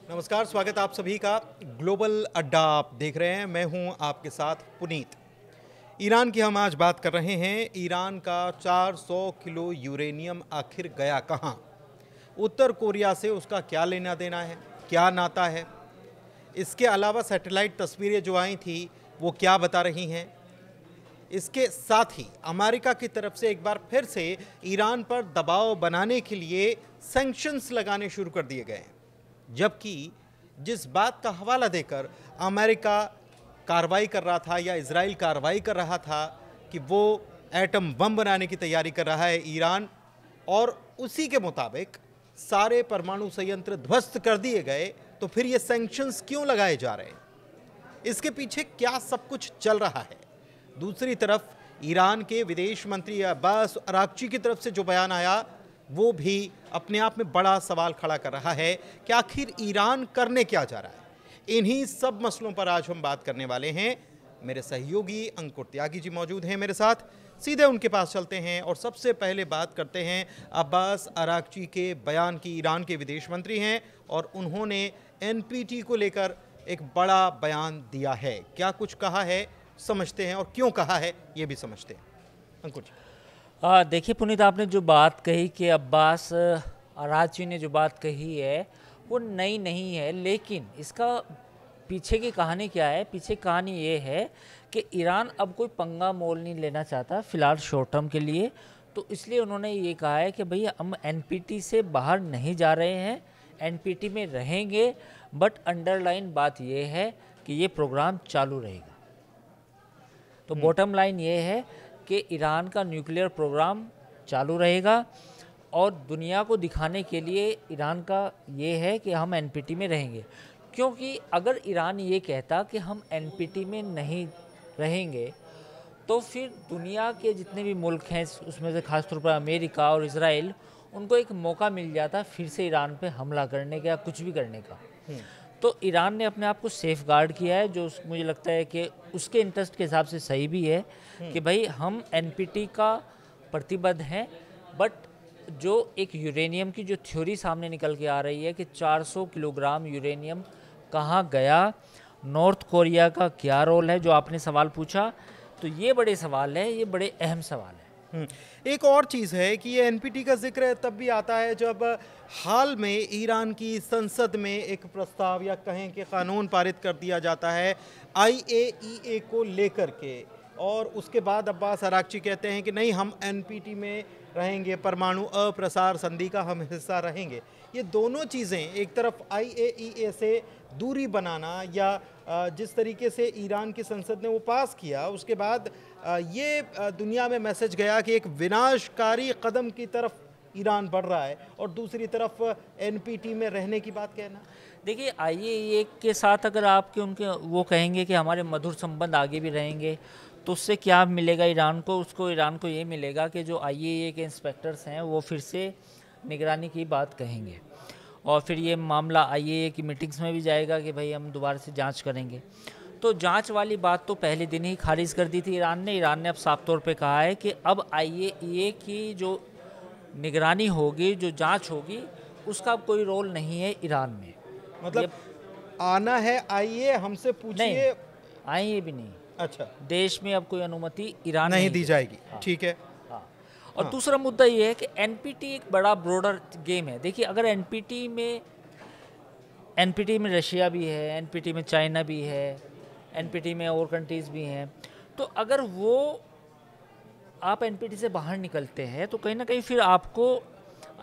नमस्कार, स्वागत आप सभी का। ग्लोबल अड्डा आप देख रहे हैं, मैं हूं आपके साथ पुनीत। ईरान की हम आज बात कर रहे हैं। ईरान का 400 किलो यूरेनियम आखिर गया कहां? उत्तर कोरिया से उसका क्या लेना देना है, क्या नाता है? इसके अलावा सैटेलाइट तस्वीरें जो आई थी वो क्या बता रही हैं? इसके साथ ही अमेरिका की तरफ से एक बार फिर से ईरान पर दबाव बनाने के लिए सैंक्शंस लगाने शुरू कर दिए गए हैं, जबकि जिस बात का हवाला देकर अमेरिका कार्रवाई कर रहा था या इजराइल कार्रवाई कर रहा था कि वो एटम बम बनाने की तैयारी कर रहा है ईरान, और उसी के मुताबिक सारे परमाणु संयंत्र ध्वस्त कर दिए गए, तो फिर ये सैंक्शंस क्यों लगाए जा रहे हैं? इसके पीछे क्या सब कुछ चल रहा है? दूसरी तरफ ईरान के विदेश मंत्री अब्बास अराक्ची की तरफ से जो बयान आया वो भी अपने आप में बड़ा सवाल खड़ा कर रहा है कि आखिर ईरान करने क्या जा रहा है। इन्हीं सब मसलों पर आज हम बात करने वाले हैं। मेरे सहयोगी अंकुर त्यागी जी मौजूद हैं मेरे साथ, सीधे उनके पास चलते हैं और सबसे पहले बात करते हैं अब्बास अराक्ची के बयान की। ईरान के विदेश मंत्री हैं और उन्होंने एनपीटी को लेकर एक बड़ा बयान दिया है। क्या कुछ कहा है समझते हैं, और क्यों कहा है ये भी समझते हैं। अंकुर जी। देखिए पुनीत, आपने जो बात कही कि अब्बास अराची ने जो बात कही है वो नई नहीं है, लेकिन इसका पीछे की कहानी क्या है? पीछे कहानी ये है कि ईरान अब कोई पंगा मोल नहीं लेना चाहता फ़िलहाल शॉर्ट टर्म के लिए। तो इसलिए उन्होंने ये कहा है कि भैया हम एनपीटी से बाहर नहीं जा रहे हैं, एनपीटी में रहेंगे, बट अंडरलाइन बात ये है कि ये प्रोग्राम चालू रहेगा। तो बॉटम लाइन ये है कि ईरान का न्यूक्लियर प्रोग्राम चालू रहेगा और दुनिया को दिखाने के लिए ईरान का ये है कि हम एनपीटी में रहेंगे। क्योंकि अगर ईरान ये कहता कि हम एनपीटी में नहीं रहेंगे तो फिर दुनिया के जितने भी मुल्क हैं, उसमें से खासतौर पर अमेरिका और इजराइल, उनको एक मौका मिल जाता फिर से ईरान पे हमला करने का या कुछ भी करने का। तो ईरान ने अपने आप को सेफ गार्ड किया है, जो मुझे लगता है कि उसके इंटरेस्ट के हिसाब से सही भी है कि भाई हम एनपीटी का प्रतिबद्ध हैं। बट जो एक यूरेनियम की जो थ्योरी सामने निकल के आ रही है कि 400 किलोग्राम यूरेनियम कहाँ गया, नॉर्थ कोरिया का क्या रोल है, जो आपने सवाल पूछा, तो ये बड़े सवाल है, ये बड़े अहम सवाल है। एक और चीज़ है कि ये एनपीटी का जिक्र तब भी आता है जब हाल में ईरान की संसद में एक प्रस्ताव या कहें कि कानून पारित कर दिया जाता है आईएईए को लेकर के, और उसके बाद अब्बास अराक्ची कहते हैं कि नहीं, हम एनपीटी में रहेंगे, परमाणु अप्रसार संधि का हम हिस्सा रहेंगे। ये दोनों चीज़ें, एक तरफ आईएईए से दूरी बनाना या जिस तरीके से ईरान की संसद ने वो पास किया, उसके बाद ये दुनिया में मैसेज गया कि एक विनाशकारी कदम की तरफ ईरान बढ़ रहा है, और दूसरी तरफ एनपीटी में रहने की बात कहना। देखिए, आईएईए के साथ अगर आपके उनके वो कहेंगे कि हमारे मधुर संबंध आगे भी रहेंगे, तो उससे क्या मिलेगा ईरान को? उसको ईरान को ये मिलेगा कि जो आईएईए के इंस्पेक्टर्स हैं वो फिर से निगरानी की बात कहेंगे, और फिर ये मामला आईएईए की मीटिंग्स में भी जाएगा कि भाई हम दोबारा से जांच करेंगे। तो जांच वाली बात तो पहले दिन ही खारिज कर दी थी ईरान ने। अब साफ तौर पे कहा है कि अब आईएईए की जो निगरानी होगी, जो जांच होगी, उसका अब कोई रोल नहीं है ईरान में। मतलब आना है आईए, हमसे पूछिए। नहीं, आईएईए भी नहीं। अच्छा, देश में अब कोई अनुमति ईरान नहीं दी जाएगी। हाँ। ठीक है। हाँ। और दूसरा मुद्दा ये है कि एनपीटी एक बड़ा ब्रॉडर गेम है। देखिए, अगर एनपीटी में रशिया भी है, एनपीटी में चाइना भी है, एनपीटी में और कंट्रीज़ भी हैं, तो अगर वो आप एनपीटी से बाहर निकलते हैं तो कहीं ना कहीं फिर आपको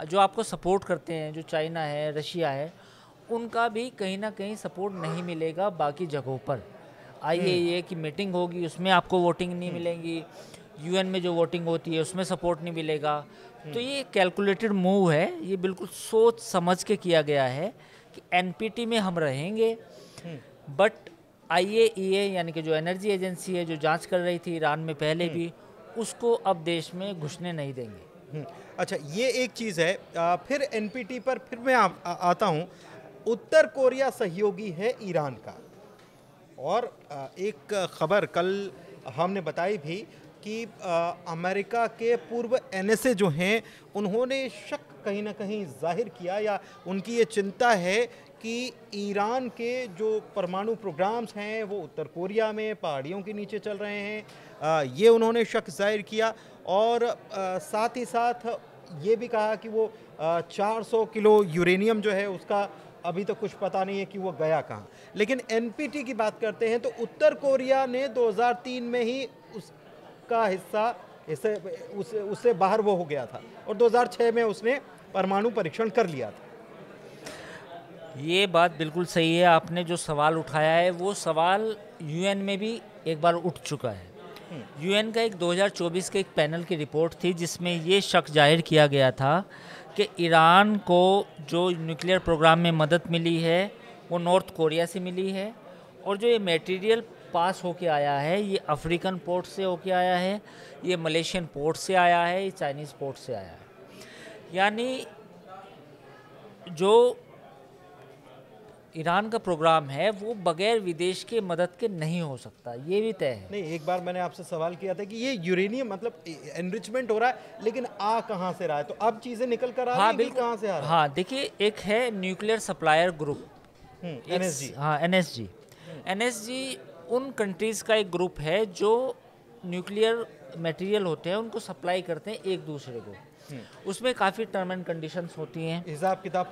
जो आपको सपोर्ट करते हैं, जो चाइना है, रशिया है, उनका भी कहीं ना कहीं सपोर्ट नहीं मिलेगा बाकी जगहों पर। आईएईए की मीटिंग होगी, उसमें आपको वोटिंग नहीं मिलेंगी, यूएन में जो वोटिंग होती है उसमें सपोर्ट नहीं मिलेगा। तो ये कैलकुलेटेड मूव है, ये बिल्कुल सोच समझ के किया गया है कि एनपीटी में हम रहेंगे, बट आईएईए यानी कि जो एनर्जी एजेंसी है, जो जांच कर रही थी ईरान में पहले भी, उसको अब देश में घुसने नहीं देंगे। अच्छा, ये एक चीज़ है। फिर एनपीटी पर फिर मैं आता हूँ। उत्तर कोरिया सहयोगी है ईरान का, और एक खबर कल हमने बताई भी कि अमेरिका के पूर्व एनएसए जो हैं, उन्होंने शक कहीं ना कहीं जाहिर किया, या उनकी ये चिंता है कि ईरान के जो परमाणु प्रोग्राम्स हैं वो उत्तर कोरिया में पहाड़ियों के नीचे चल रहे हैं, ये उन्होंने शक जाहिर किया। और साथ ही साथ ये भी कहा कि वो 400 किलो यूरेनियम जो है उसका अभी तो कुछ पता नहीं है कि वो गया कहाँ। लेकिन एनपीटी की बात करते हैं तो उत्तर कोरिया ने 2003 में ही उसका हिस्सा उससे बाहर वो हो गया था और 2006 में उसने परमाणु परीक्षण कर लिया था। ये बात बिल्कुल सही है। आपने जो सवाल उठाया है वो सवाल यूएन में भी एक बार उठ चुका है। यूएन का एक 2024 के एक पैनल की रिपोर्ट थी जिसमें ये शक जाहिर किया गया था कि ईरान को जो न्यूक्लियर प्रोग्राम में मदद मिली है वो नॉर्थ कोरिया से मिली है, और जो ये मटेरियल पास होके आया है ये अफ्रीकन पोर्ट से होके आया है, ये मलेशियन पोर्ट से आया है, ये चाइनीज़ पोर्ट से आया है। यानी जो ईरान का प्रोग्राम है वो बगैर विदेश के मदद के नहीं हो सकता, ये भी तय है। नहीं, एक बार मैंने आपसे सवाल किया था कि ये यूरेनियम मतलब एनरिचमेंट हो रहा है लेकिन आ कहाँ से रहा है, तो अब चीज़ें निकल कर आ रही हैं कि कहाँ से आ रहा है? हाँ, देखिए, एक है न्यूक्लियर सप्लायर ग्रुप, एनएसजी। हाँ, एनएसजी। एनएसजी उन कंट्रीज़ का एक ग्रुप है जो न्यूक्लियर मटेरियल होते हैं उनको सप्लाई करते हैं एक दूसरे को। उसमें काफ़ी टर्म एंड कंडीशंस होती हैं, हिसाब किताब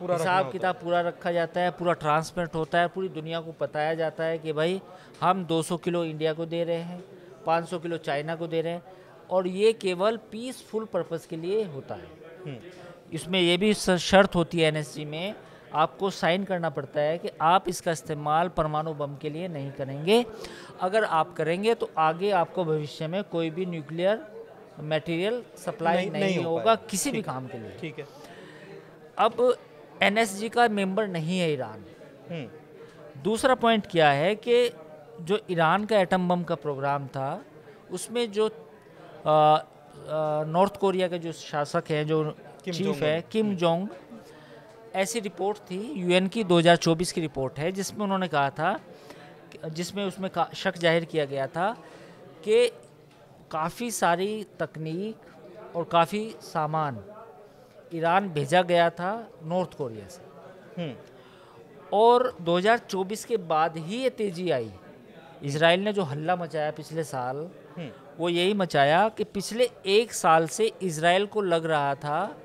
पूरा रखा जाता है, पूरा ट्रांसपेरेंट होता है, पूरी दुनिया को बताया जाता है कि भाई हम 200 किलो इंडिया को दे रहे हैं, 500 किलो चाइना को दे रहे हैं, और ये केवल पीसफुल पर्पस के लिए होता है। इसमें ये भी शर्त होती है एनएसजी में, आपको साइन करना पड़ता है कि आप इसका इस्तेमाल परमाणु बम के लिए नहीं करेंगे। अगर आप करेंगे तो आगे आपको भविष्य में कोई भी न्यूक्लियर मटेरियल सप्लाई नहीं होगा किसी भी काम के लिए। ठीक है। अब एनएसजी का मेंबर नहीं है ईरान। दूसरा पॉइंट क्या है कि जो ईरान का एटम बम का प्रोग्राम था उसमें जो नॉर्थ कोरिया के जो शासक हैं, जो चीफ है किम जोंग, ऐसी रिपोर्ट थी यूएन की 2024 की रिपोर्ट है जिसमें उन्होंने कहा था, जिसमें उसमें शक जाहिर किया गया था कि काफ़ी सारी तकनीक और काफ़ी सामान ईरान भेजा गया था नॉर्थ कोरिया से, और 2024 के बाद ही ये तेज़ी आई। इजराइल ने जो हल्ला मचाया पिछले साल, वो यही मचाया कि पिछले एक साल से इजराइल को लग रहा था,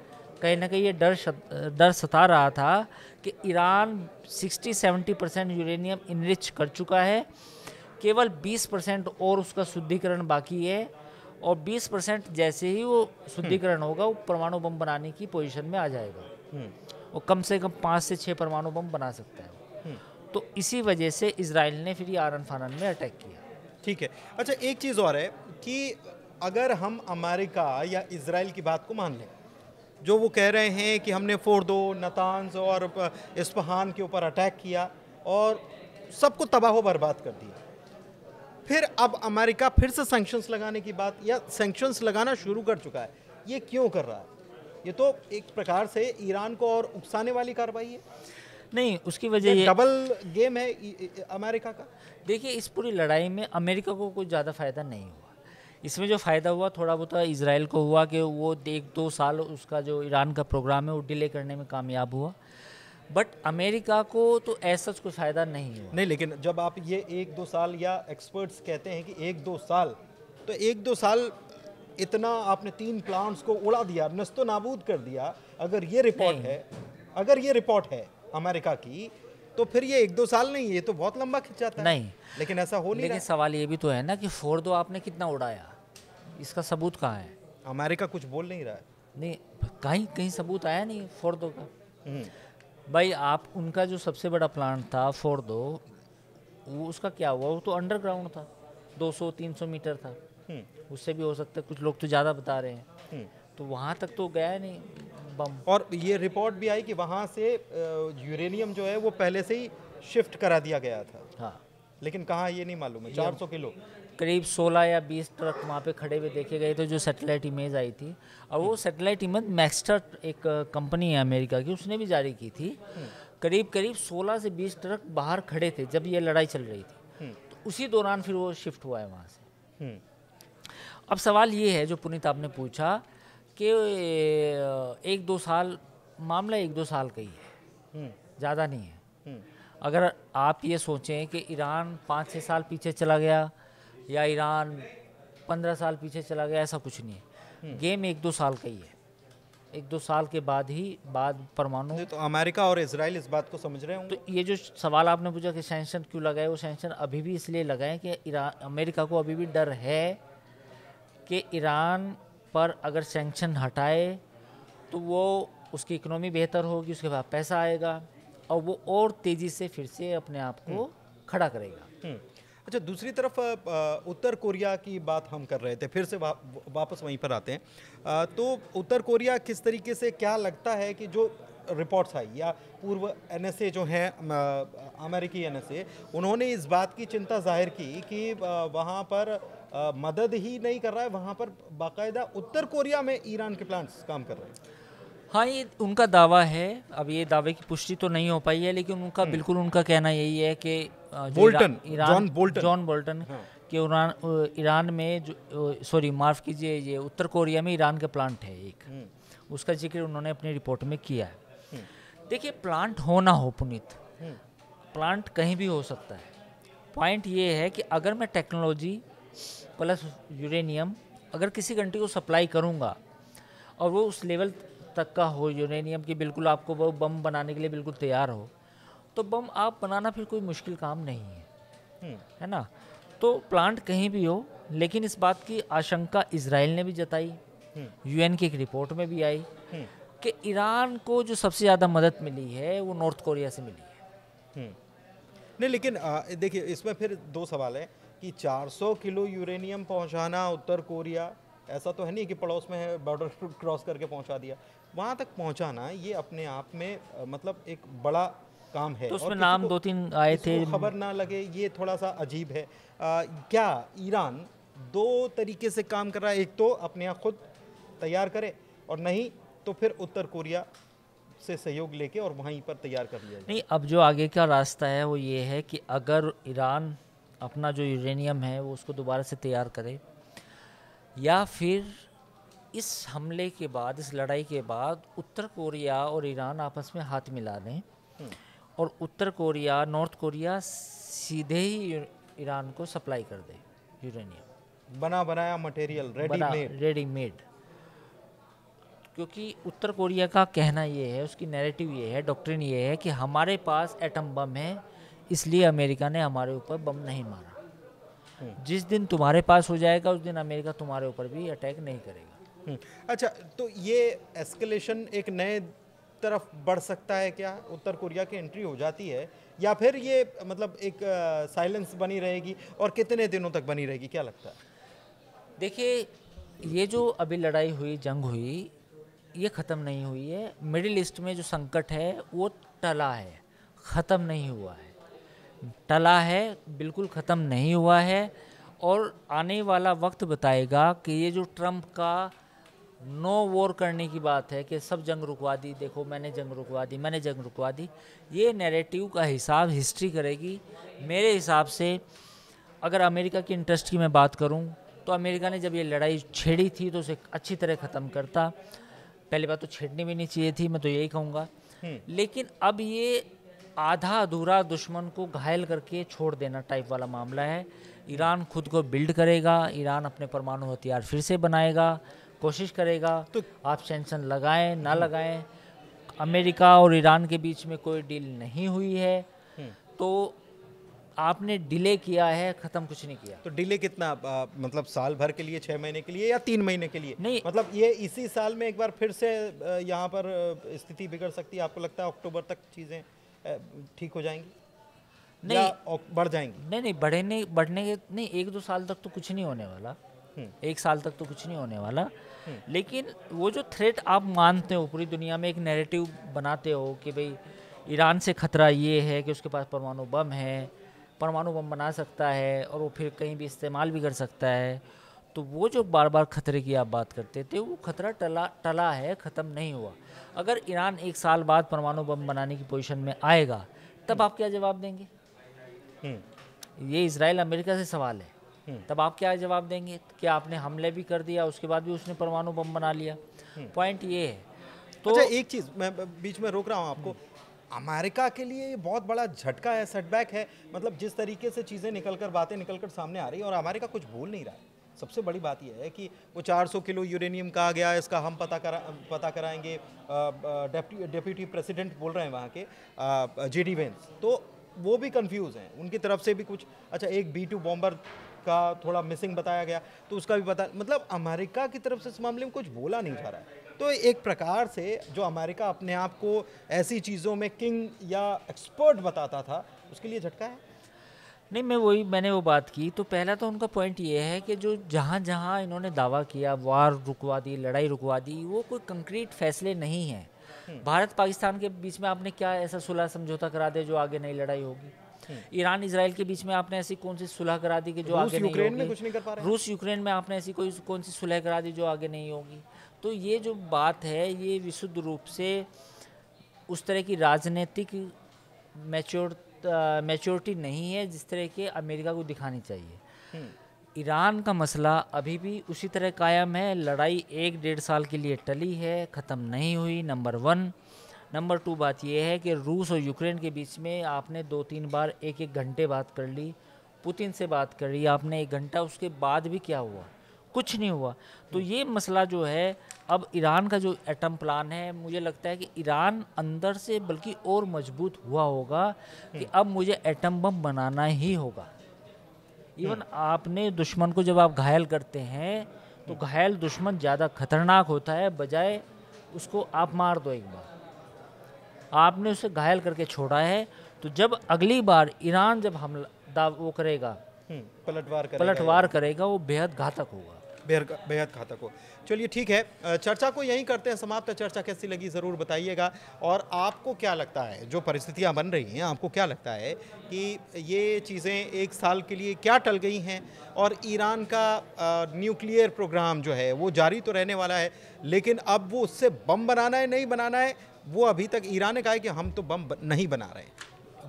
कहीं ना कहीं ये डर सता रहा था कि ईरान 60-70% यूरेनियम इनरिच कर चुका है, केवल 20% और उसका शुद्धिकरण बाकी है, और 20% जैसे ही वो शुद्धिकरण होगा वो परमाणु बम बनाने की पोजीशन में आ जाएगा। वो कम से कम 5 से 6 परमाणु बम बना सकता है। तो इसी वजह से इजराइल ने फिर ये आरन फारन में अटैक किया। ठीक है। अच्छा, एक चीज़ और है कि अगर हम अमेरिका या इजराइल की बात को मान लें, जो वो कह रहे हैं कि हमने फोर्डो, नातांज और इस्फहान के ऊपर अटैक किया और सबको तबाह बर्बाद कर दिया, फिर अब अमेरिका फिर से सैंक्शंस लगाने की बात, या सैंक्शंस लगाना शुरू कर चुका है, ये क्यों कर रहा है? ये तो एक प्रकार से ईरान को और उकसाने वाली कार्रवाई है। नहीं, उसकी वजह ये डबल गेम है अमेरिका का। देखिए, इस पूरी लड़ाई में अमेरिका को कोई ज़्यादा फ़ायदा नहीं हुआ। इसमें जो फ़ायदा हुआ थोड़ा बहुत इजराइल को हुआ कि वो 1-2 साल उसका जो ईरान का प्रोग्राम है वो डिले करने में कामयाब हुआ, बट अमेरिका को तो ऐसा कोई फ़ायदा नहीं हुआ। नहीं, लेकिन जब आप ये 1-2 साल, या एक्सपर्ट्स कहते हैं कि 1-2 साल, तो 1-2 साल इतना आपने 3 प्लांट्स को उड़ा दिया, नस्तो नाबूद कर दिया। अगर ये रिपोर्ट है अमेरिका की, तो फिर ये 1-2 साल नहीं, ये तो बहुत लंबा खिंच जाता है। नहीं, लेकिन ऐसा हो नहीं रहा। लेकिन सवाल ये भी तो है ना कि फोर्डो आपने कितना उड़ाया, इसका सबूत कहाँ है? अमेरिका कुछ बोल नहीं रहा है। नहीं, कहीं सबूत आया नहीं फोर्डो का। भाई, आप उनका जो सबसे बड़ा प्लांट था फोर्डो, वो उसका क्या हुआ? वो तो अंडरग्राउंड था, 200-300 मीटर था, उससे भी हो सकता है, कुछ लोग तो ज़्यादा बता रहे हैं, तो वहाँ तक तो गया नहीं बम। और ये रिपोर्ट भी आई कि वहाँ से यूरेनियम जो है वो पहले से ही शिफ्ट करा दिया गया था। हाँ, लेकिन कहाँ ये नहीं मालूम है। 400 किलो, करीब 16 या 20 ट्रक वहाँ पे खड़े हुए देखे गए थे, जो सैटेलाइट इमेज आई थी। और वो सैटेलाइट इमेज मैक्सटर एक कंपनी है अमेरिका की, उसने भी जारी की थी। करीब 16 से 20 ट्रक बाहर खड़े थे जब ये लड़ाई चल रही थी, तो उसी दौरान फिर वो शिफ्ट हुआ है वहाँ से। अब सवाल ये है जो पुनीत आपने पूछा कि 1-2 साल, मामला 1-2 साल का ही है, ज़्यादा नहीं है। अगर आप ये सोचें कि ईरान 5-6 साल पीछे चला गया या ईरान 15 साल पीछे चला गया, ऐसा कुछ नहीं है। गेम 1-2 साल का ही है। 1-2 साल के बाद परमाणु। तो अमेरिका और इजराइल इस बात को समझ रहे होंगे। तो ये जो सवाल आपने पूछा कि सैंक्शन क्यों लगाए, वो सैंक्शन अभी भी इसलिए लगाए कि अमेरिका को अभी भी डर है कि ईरान पर अगर सैंक्शन हटाए तो वो उसकी इकोनॉमी बेहतर होगी, उसके बाद पैसा आएगा और वो और तेज़ी से फिर से अपने आप को खड़ा करेगा। अच्छा, दूसरी तरफ उत्तर कोरिया की बात हम कर रहे थे, फिर से वापस वहीं पर आते हैं। तो उत्तर कोरिया किस तरीके से, क्या लगता है कि जो रिपोर्ट्स आई या पूर्व एनएसए जो हैं, अमेरिकी एनएसए, उन्होंने इस बात की चिंता जाहिर की कि वहाँ पर मदद ही नहीं कर रहा है, वहाँ पर बाकायदा उत्तर कोरिया में ईरान के प्लांट्स काम कर रहे हैं। हाँ, ये उनका दावा है। अब ये दावे की पुष्टि तो नहीं हो पाई है, लेकिन उनका बिल्कुल उनका कहना यही है कि जॉन बोल्टन कि ईरान में सॉरी माफ़ कीजिए, ये उत्तर कोरिया में ईरान का प्लांट है एक, उसका जिक्र उन्होंने अपनी रिपोर्ट में किया है। देखिए, प्लांट हो ना हो पुनीत, प्लांट कहीं भी हो सकता है। पॉइंट ये है कि अगर मैं टेक्नोलॉजी प्लस यूरेनियम अगर किसी कंट्री को सप्लाई करूँगा और वो उस लेवल तक का हो यूरेनियम की, बिल्कुल आपको वो बम बनाने के लिए बिल्कुल तैयार हो, तो बम आप बनाना फिर कोई मुश्किल काम नहीं है ना। तो प्लांट कहीं भी हो, लेकिन इस बात की आशंका इजराइल ने भी जताई, यूएन की एक रिपोर्ट में भी आई कि ईरान को जो सबसे ज़्यादा मदद मिली है वो नॉर्थ कोरिया से मिली है। नहीं, लेकिन देखिए, इसमें फिर दो सवाल है कि 400 किलो यूरेनियम पहुंचाना उत्तर कोरिया, ऐसा तो है नहीं कि पड़ोस में है, बॉर्डर क्रॉस करके पहुंचा दिया, वहाँ तक पहुंचाना ये अपने आप में मतलब एक बड़ा काम है। तो उसमें नाम 2-3 आए थे, खबर ना लगे, ये थोड़ा सा अजीब है। क्या ईरान दो तरीके से काम कर रहा है? एक तो अपने यहाँ खुद तैयार करे, और नहीं तो फिर उत्तर कोरिया से सहयोग लेके और वहीं पर तैयार कर लिया जाए। नहीं, अब जो आगे का रास्ता है वो ये है कि अगर ईरान अपना जो यूरेनियम है वो उसको दोबारा से तैयार करे, या फिर इस हमले के बाद, इस लड़ाई के बाद उत्तर कोरिया और ईरान आपस में हाथ मिला दें और उत्तर कोरिया, नॉर्थ कोरिया सीधे ही ईरान को सप्लाई कर दे यूरेनियम, बना बनाया मटेरियल, रेडीमेड। क्योंकि उत्तर कोरिया का कहना ये है, उसकी नैरेटिव ये है, डॉक्ट्रिन ये है कि हमारे पास एटम बम है, इसलिए अमेरिका ने हमारे ऊपर बम नहीं मारा। जिस दिन तुम्हारे पास हो जाएगा उस दिन अमेरिका तुम्हारे ऊपर भी अटैक नहीं करेगा। अच्छा, तो ये एस्केलेशन एक नए तरफ बढ़ सकता है क्या? उत्तर कोरिया की एंट्री हो जाती है, या फिर ये मतलब एक साइलेंस बनी रहेगी, और कितने दिनों तक बनी रहेगी, क्या लगता है? देखिए, ये जो अभी लड़ाई हुई, जंग हुई, ये ख़त्म नहीं हुई है। मिडिल ईस्ट में जो संकट है वो टला है, ख़त्म नहीं हुआ है। टला है, बिल्कुल ख़त्म नहीं हुआ है, और आने वाला वक्त बताएगा कि ये जो ट्रंप का नो वॉर करने की बात है कि सब जंग रुकवा दी, देखो मैंने जंग रुकवा दी, मैंने जंग रुकवा दी, ये नैरेटिव का हिसाब हिस्ट्री करेगी। मेरे हिसाब से अगर अमेरिका की इंटरेस्ट की मैं बात करूं तो अमेरिका ने जब ये लड़ाई छेड़ी थी तो उसे अच्छी तरह ख़त्म करता। पहली बात तो छेड़नी भी नहीं चाहिए थी, मैं तो यही कहूँगा। लेकिन अब ये आधा अधूरा दुश्मन को घायल करके छोड़ देना टाइप वाला मामला है। ईरान खुद को बिल्ड करेगा, ईरान अपने परमाणु हथियार फिर से बनाएगा, कोशिश करेगा। तो आप सैंक्शन लगाएं ना लगाएं, अमेरिका और ईरान के बीच में कोई डील नहीं हुई है, तो आपने डिले किया है, ख़त्म कुछ नहीं किया। तो डिले कितना, मतलब साल भर के लिए, 6 महीने के लिए, या 3 महीने के लिए? नहीं, मतलब ये इसी साल में एक बार फिर से यहाँ पर स्थिति बिगड़ सकती है? आपको लगता है अक्टूबर तक चीज़ें ठीक हो जाएंगी? नहीं, या बढ़ जाएंगी? नहीं, बढ़ने के नहीं, 1-2 साल तक तो कुछ नहीं होने वाला, 1 साल तक तो कुछ नहीं होने वाला। लेकिन वो जो थ्रेट आप मानते हो, पूरी दुनिया में एक नैरेटिव बनाते हो कि भाई ईरान से खतरा ये है कि उसके पास परमाणु बम है, परमाणु बम बना सकता है और वो फिर कहीं भी इस्तेमाल भी कर सकता है, तो वो जो बार बार खतरे की आप बात करते थे, वो खतरा टला है, ख़त्म नहीं हुआ। अगर ईरान 1 साल बाद परमाणु बम बनाने की पोजीशन में आएगा, तब आप क्या जवाब देंगे? ये इजराइल अमेरिका से सवाल है, तब आप क्या जवाब देंगे? क्या आपने हमले भी कर दिया, उसके बाद भी उसने परमाणु बम बना लिया? पॉइंट ये है। तो अच्छा, एक चीज़ मैं बीच में रोक रहा हूँ आपको, अमेरिका के लिए ये बहुत बड़ा झटका है, सेटबैक है। मतलब जिस तरीके से चीज़ें निकलकर, बातें निकलकर सामने आ रही हैं और अमेरिका कुछ बोल नहीं रहा है। सबसे बड़ी बात यह है कि वो 400 किलो यूरेनियम कहा गया, इसका हम पता कराएंगे। डेप्यूटी प्रेसिडेंट बोल रहे हैं वहाँ के जेडी वेंस, तो वो भी कंफ्यूज हैं, उनकी तरफ से भी कुछ। अच्छा, एक B-2 बॉम्बर का थोड़ा मिसिंग बताया गया, तो उसका भी पता, मतलब अमेरिका की तरफ से इस मामले में कुछ बोला नहीं जा रहा है। तो एक प्रकार से जो अमेरिका अपने आप को ऐसी चीज़ों में किंग या एक्सपर्ट बताता था, उसके लिए झटका है। नहीं, मैंने वो बात की, तो पहला तो उनका पॉइंट ये है कि जो जहाँ जहाँ इन्होंने दावा किया वार रुकवा दी, लड़ाई रुकवा दी, वो कोई कंक्रीट फैसले नहीं हैं। भारत पाकिस्तान के बीच में आपने क्या ऐसा सुलह समझौता करा दिया जो आगे नई लड़ाई होगी? ईरान इजराइल के बीच में आपने ऐसी कौन सी सुलह करा दी कि जो आगे नहीं यूक्रेन में होगी? कुछ नहीं कर पा रहे। रूस यूक्रेन में आपने ऐसी कौन सी सुलह करा दी जो आगे नहीं होगी? तो ये जो बात है, ये विशुद्ध रूप से उस तरह की राजनीतिक मैच्योरिटी नहीं है जिस तरह के अमेरिका को दिखानी चाहिए। ईरान का मसला अभी भी उसी तरह कायम है, लड़ाई 1-1.5 साल के लिए टली है, ख़त्म नहीं हुई, नंबर 1। नंबर 2 बात यह है कि रूस और यूक्रेन के बीच में आपने 2-3 बार 1-1 घंटे बात कर ली, पुतिन से बात कर ली आपने 1 घंटा, उसके बाद भी क्या हुआ? कुछ नहीं हुआ। तो ये मसला जो है, अब ईरान का जो एटम प्लान है, मुझे लगता है कि ईरान अंदर से बल्कि और मजबूत हुआ होगा कि अब मुझे एटम बम बनाना ही होगा। इवन आपने दुश्मन को जब आप घायल करते हैं तो घायल दुश्मन ज़्यादा खतरनाक होता है, बजाय उसको आप मार दो एक बार। आपने उसे घायल करके छोड़ा है, तो जब अगली बार ईरान जब हमला वो करेगा, पलटवार करेगा, वो बेहद घातक होगा, बेहद घातक हो। चलिए ठीक है, चर्चा को यहीं करते हैं समाप्त। चर्चा कैसी लगी ज़रूर बताइएगा, और आपको क्या लगता है जो परिस्थितियां बन रही हैं, आपको क्या लगता है कि ये चीज़ें 1 साल के लिए क्या टल गई हैं, और ईरान का न्यूक्लियर प्रोग्राम जो है वो जारी तो रहने वाला है, लेकिन अब वो उससे बम बनाना है नहीं बनाना है, वो अभी तक ईरान ने कहा है कि हम तो बम नहीं बना रहे।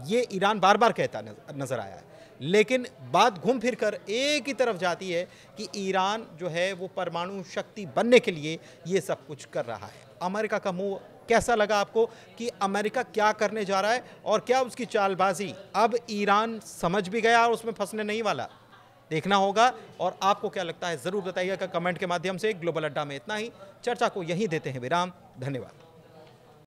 ये ईरान बार बार कहता नज़र आया है, लेकिन बात घूम फिर कर एक ही तरफ जाती है कि ईरान जो है वो परमाणु शक्ति बनने के लिए ये सब कुछ कर रहा है। अमेरिका का मुंह कैसा लगा आपको, कि अमेरिका क्या करने जा रहा है, और क्या उसकी चालबाजी अब ईरान समझ भी गया और उसमें फंसने नहीं वाला? देखना होगा। और आपको क्या लगता है ज़रूर बताइएगा कमेंट के माध्यम से। ग्लोबल अड्डा में इतना ही, चर्चा को यहीं देते हैं विराम। धन्यवाद।